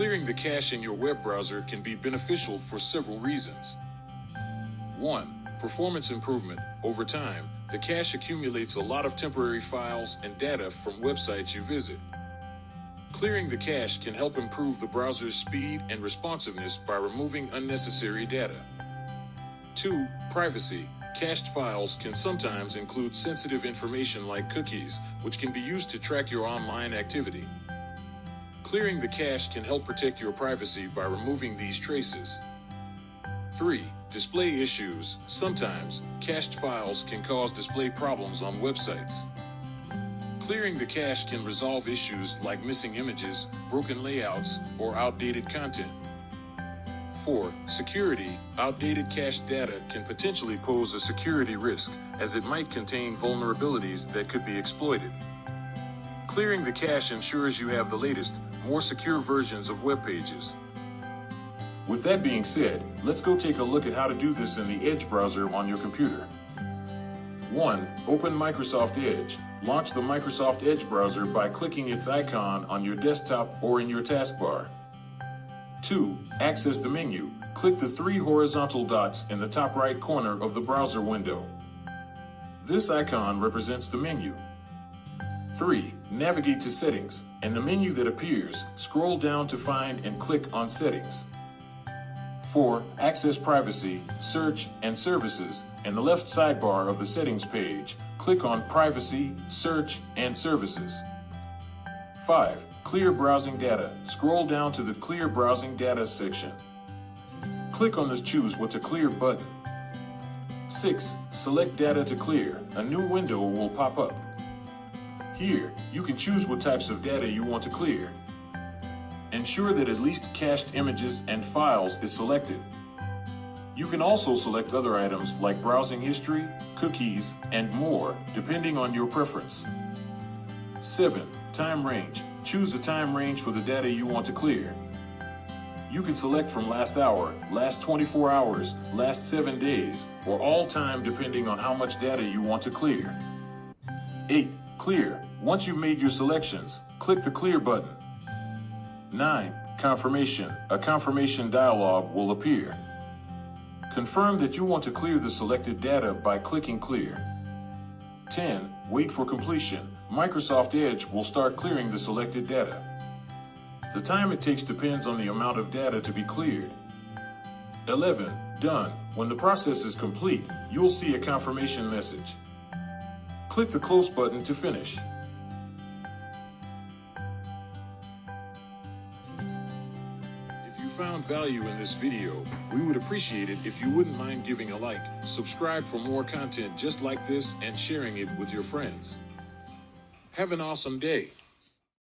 Clearing the cache in your web browser can be beneficial for several reasons. 1. Performance improvement. Over time, the cache accumulates a lot of temporary files and data from websites you visit. Clearing the cache can help improve the browser's speed and responsiveness by removing unnecessary data. 2. Privacy. Cached files can sometimes include sensitive information like cookies, which can be used to track your online activity. Clearing the cache can help protect your privacy by removing these traces. 3. Display issues. Sometimes, cached files can cause display problems on websites. Clearing the cache can resolve issues like missing images, broken layouts, or outdated content. 4. Security. Outdated cached data can potentially pose a security risk, as it might contain vulnerabilities that could be exploited. Clearing the cache ensures you have the latest, more secure versions of web pages. With that being said, let's go take a look at how to do this in the Edge browser on your computer. 1. Open Microsoft Edge. Launch the Microsoft Edge browser by clicking its icon on your desktop or in your taskbar. 2. Access the menu. Click the 3 horizontal dots in the top right corner of the browser window. This icon represents the menu. 3. Navigate to Settings. In the menu that appears, scroll down to find and click on Settings. 4. Access Privacy, Search, and Services. In the left sidebar of the Settings page, click on Privacy, Search, and Services. 5. Clear Browsing Data. Scroll down to the Clear Browsing Data section. Click on the Choose What to Clear button. 6. Select Data to Clear. A new window will pop up. Here, you can choose what types of data you want to clear. Ensure that at least cached images and files is selected. You can also select other items like browsing history, cookies, and more, depending on your preference. 7. Time range. Choose a time range for the data you want to clear. You can select from last hour, last 24 hours, last 7 days, or all time depending on how much data you want to clear. 8. Clear. Once you've made your selections, click the Clear button. 9. Confirmation. A confirmation dialog will appear. Confirm that you want to clear the selected data by clicking Clear. 10. Wait for completion. Microsoft Edge will start clearing the selected data. The time it takes depends on the amount of data to be cleared. 11. Done. When the process is complete, you'll see a confirmation message. Click the Close button to finish. If you found value in this video, we would appreciate it if you wouldn't mind giving a like, subscribe for more content just like this, and sharing it with your friends. Have an awesome day.